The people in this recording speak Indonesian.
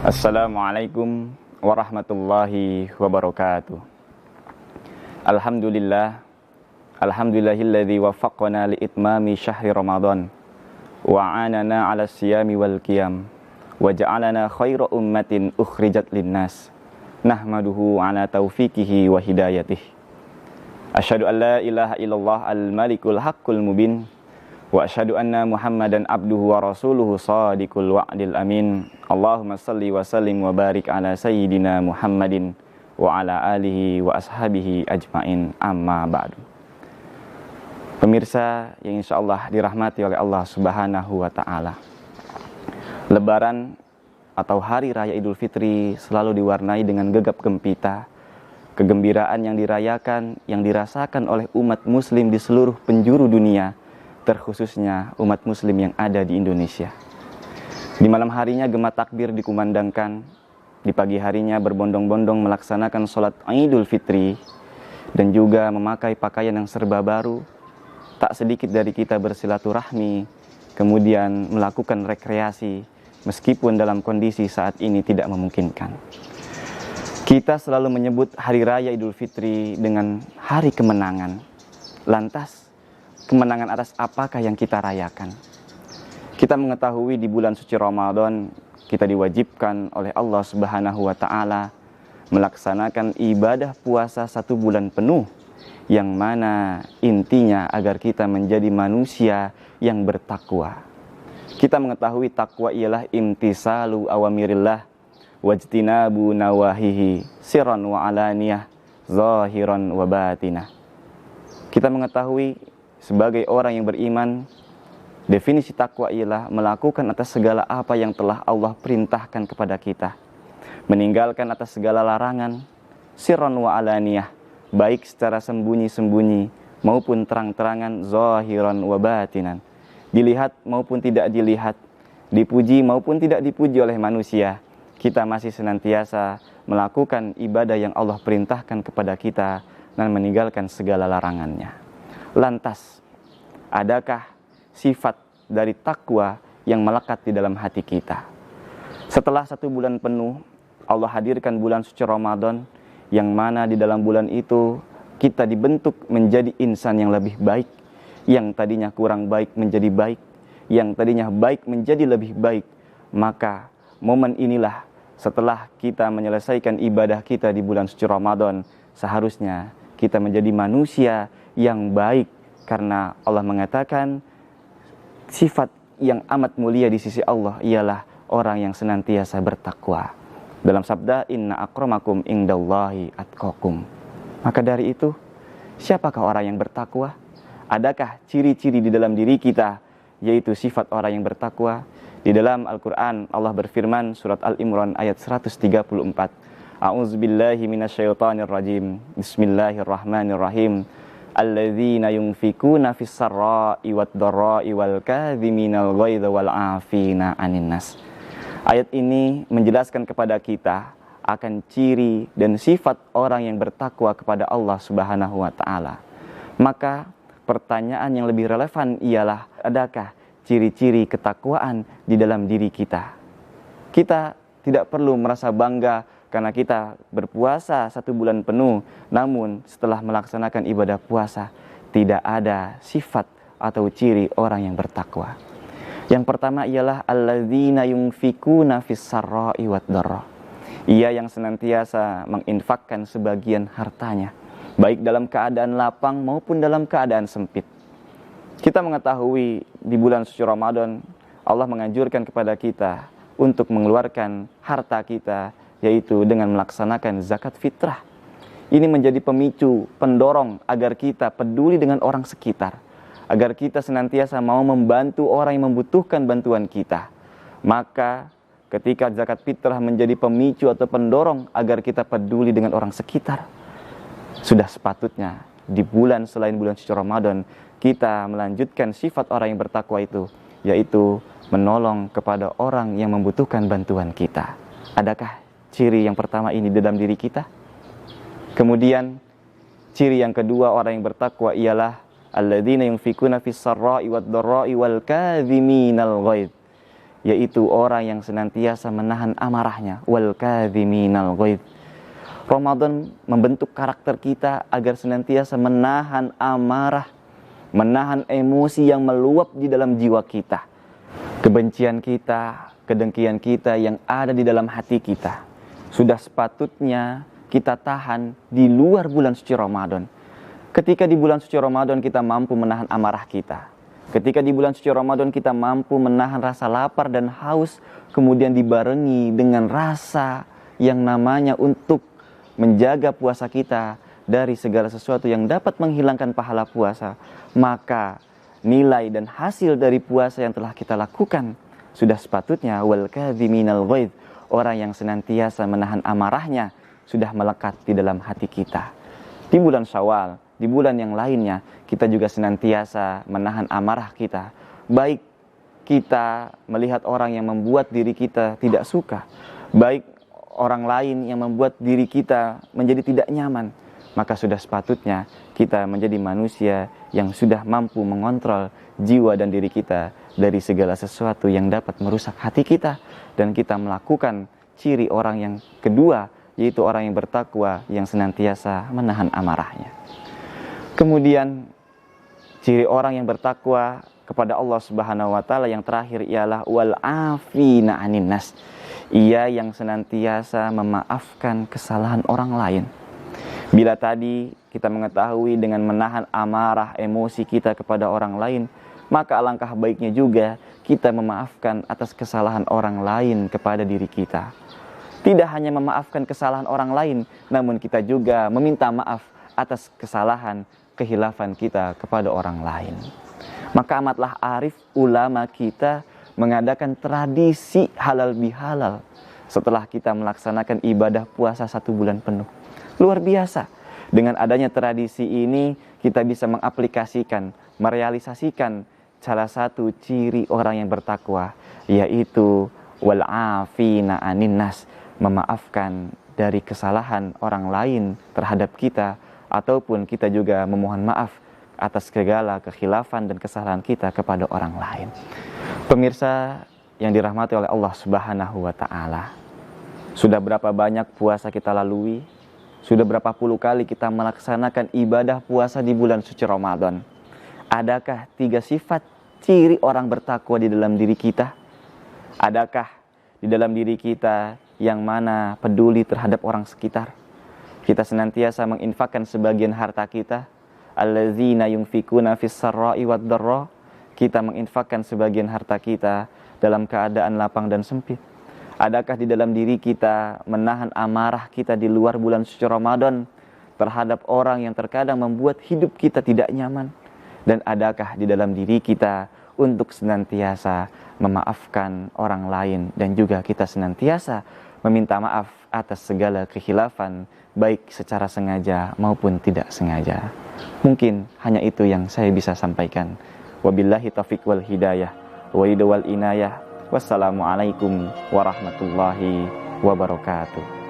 Assalamualaikum warahmatullahi wabarakatuh. Alhamdulillahilladzi waffaqana liitmami syahri Ramadan wa anana 'ala siyami wal qiyam wa ja'alana khaira ummatin ukhrijat linnas nahmaduhu 'ala taufiqihi wa hidayatihi. Asyhadu an la ilaha illallah al-malikul haqqul mubin wa asyhadu anna Muhammadan abduhu wa rasuluhu shadiqul wa'dil amin. Allahumma salli wa sallim wa barik ala sayyidina Muhammadin wa ala alihi wa ashabihi ajmain, amma ba'du. Pemirsa yang insyaallah dirahmati oleh Allah Subhanahu wa taala. Lebaran atau hari raya Idul Fitri selalu diwarnai dengan gegap gempita, kegembiraan yang dirayakan, yang dirasakan oleh umat muslim di seluruh penjuru dunia, terkhususnya umat muslim yang ada di Indonesia. Di malam harinya gema takbir dikumandangkan, di pagi harinya berbondong-bondong melaksanakan sholat Idul Fitri, dan juga memakai pakaian yang serba baru. Tak sedikit dari kita bersilaturahmi, kemudian melakukan rekreasi, meskipun dalam kondisi saat ini tidak memungkinkan. Kita selalu menyebut hari raya Idul Fitri dengan hari kemenangan. Lantas, kemenangan atas apakah yang kita rayakan? Kita mengetahui di bulan suci Ramadan kita diwajibkan oleh Allah Subhanahu wa taala melaksanakan ibadah puasa 1 bulan penuh, yang mana intinya agar kita menjadi manusia yang bertakwa. Kita mengetahui takwa ialah imtisalu awamirillah wajtinabu nawahihi sirran wa alaniyah zahiran wa batinah. Kita mengetahui sebagai orang yang beriman, definisi takwa ialah melakukan atas segala apa yang telah Allah perintahkan kepada kita, meninggalkan atas segala larangan, sirran wa alaniyah, baik secara sembunyi-sembunyi maupun terang-terangan, zahiran wa batinan, dilihat maupun tidak dilihat, dipuji maupun tidak dipuji oleh manusia. Kita masih senantiasa melakukan ibadah yang Allah perintahkan kepada kita dan meninggalkan segala larangannya. Lantas, adakah sifat dari takwa yang melekat di dalam hati kita? Setelah 1 bulan penuh, Allah hadirkan bulan suci Ramadan, yang mana di dalam bulan itu kita dibentuk menjadi insan yang lebih baik, yang tadinya kurang baik menjadi baik, yang tadinya baik menjadi lebih baik. Maka momen inilah, setelah kita menyelesaikan ibadah kita di bulan suci Ramadan, seharusnya kita menjadi manusia yang baik, karena Allah mengatakan sifat yang amat mulia di sisi Allah ialah orang yang senantiasa bertakwa. Dalam sabda, inna akramakum indallahi atqakum. Maka dari itu, siapakah orang yang bertakwa? Adakah ciri-ciri di dalam diri kita, yaitu sifat orang yang bertakwa? Di dalam Al-Quran, Allah berfirman, surat Al-Imran ayat 134. A'udzubillahi minasyaitonirrajim. Bismillahirrahmanirrahim. Alladzina yunfikuna fis sarra'i wad dharra'i wal kadhiminal ghaidha wal 'afina 'anil nas. Ayat ini menjelaskan kepada kita akan ciri dan sifat orang yang bertakwa kepada Allah Subhanahu wa taala. Maka pertanyaan yang lebih relevan ialah, adakah ciri-ciri ketakwaan di dalam diri kita? Kita tidak perlu merasa bangga karena kita berpuasa 1 bulan penuh, namun setelah melaksanakan ibadah puasa tidak ada sifat atau ciri orang yang bertakwa. Yang pertama ialah alladzina yunfikuna fis sarra'i wad dharra. Ia yang senantiasa menginfakkan sebagian hartanya, baik dalam keadaan lapang maupun dalam keadaan sempit. Kita mengetahui di bulan suci Ramadan Allah menganjurkan kepada kita untuk mengeluarkan harta kita, yaitu dengan melaksanakan zakat fitrah. Ini menjadi pemicu, pendorong agar kita peduli dengan orang sekitar, agar kita senantiasa mau membantu orang yang membutuhkan bantuan kita. Maka ketika zakat fitrah menjadi pemicu atau pendorong agar kita peduli dengan orang sekitar, sudah sepatutnya di bulan selain bulan suci Ramadan kita melanjutkan sifat orang yang bertakwa itu, yaitu menolong kepada orang yang membutuhkan bantuan kita. Adakah ciri yang pertama ini di dalam diri kita? Kemudian ciri yang kedua orang yang bertakwa ialah alladzina yunfikuna fis sarra'i wad dharra'i wal kadhiminal ghaidh, yaitu orang yang senantiasa menahan amarahnya, wal kadhiminal ghaidh. Ramadan membentuk karakter kita agar senantiasa menahan amarah, menahan emosi yang meluap di dalam jiwa kita, kebencian kita, kedengkian kita yang ada di dalam hati kita. Sudah sepatutnya kita tahan di luar bulan suci Ramadan. Ketika di bulan suci Ramadan kita mampu menahan amarah kita, ketika di bulan suci Ramadan kita mampu menahan rasa lapar dan haus, kemudian dibarengi dengan rasa yang namanya untuk menjaga puasa kita dari segala sesuatu yang dapat menghilangkan pahala puasa, maka nilai dan hasil dari puasa yang telah kita lakukan sudah sepatutnya wal kadhiminal ghaidh, orang yang senantiasa menahan amarahnya sudah melekat di dalam hati kita. Di bulan Syawal, di bulan yang lainnya, kita juga senantiasa menahan amarah kita, baik kita melihat orang yang membuat diri kita tidak suka, baik orang lain yang membuat diri kita menjadi tidak nyaman, maka sudah sepatutnya kita menjadi manusia yang sudah mampu mengontrol jiwa dan diri kita dari segala sesuatu yang dapat merusak hati kita, dan kita melakukan ciri orang yang kedua, yaitu orang yang bertakwa yang senantiasa menahan amarahnya. Kemudian ciri orang yang bertakwa kepada Allah Subhanahu wa taala yang terakhir ialah wal afina 'anin nas. Ia yang senantiasa memaafkan kesalahan orang lain. Bila tadi kita mengetahui dengan menahan amarah emosi kita kepada orang lain, maka alangkah baiknya juga kita memaafkan atas kesalahan orang lain kepada diri kita. Tidak hanya memaafkan kesalahan orang lain, namun kita juga meminta maaf atas kesalahan, kehilafan kita kepada orang lain. Maka amatlah arif ulama kita mengadakan tradisi halal bihalal setelah kita melaksanakan ibadah puasa 1 bulan penuh. Luar biasa. Dengan adanya tradisi ini, kita bisa mengaplikasikan, merealisasikan salah satu ciri orang yang bertakwa, yaitu wal afina 'anin nas, memaafkan dari kesalahan orang lain terhadap kita, ataupun kita juga memohon maaf atas segala kekhilafan dan kesalahan kita kepada orang lain. Pemirsa yang dirahmati oleh Allah Subhanahu wa taala, sudah berapa banyak puasa kita lalui? Sudah berapa puluh kali kita melaksanakan ibadah puasa di bulan suci Ramadan? Adakah 3 sifat ciri orang bertakwa di dalam diri kita? Adakah di dalam diri kita yang mana peduli terhadap orang sekitar? Kita senantiasa menginfakkan sebagian harta kita. Allazina yunfikuna fis sarra'i wad dharra. Kita menginfakkan sebagian harta kita dalam keadaan lapang dan sempit. Adakah di dalam diri kita menahan amarah kita di luar bulan suci Ramadan terhadap orang yang terkadang membuat hidup kita tidak nyaman? Dan adakah di dalam diri kita untuk senantiasa memaafkan orang lain, dan juga kita senantiasa meminta maaf atas segala kekhilafan, baik secara sengaja maupun tidak sengaja? Mungkin hanya itu yang saya bisa sampaikan. Wabillahi taufiq wal hidayah wa ridwal inayah. Wassalamualaikum warahmatullahi wabarakatuh.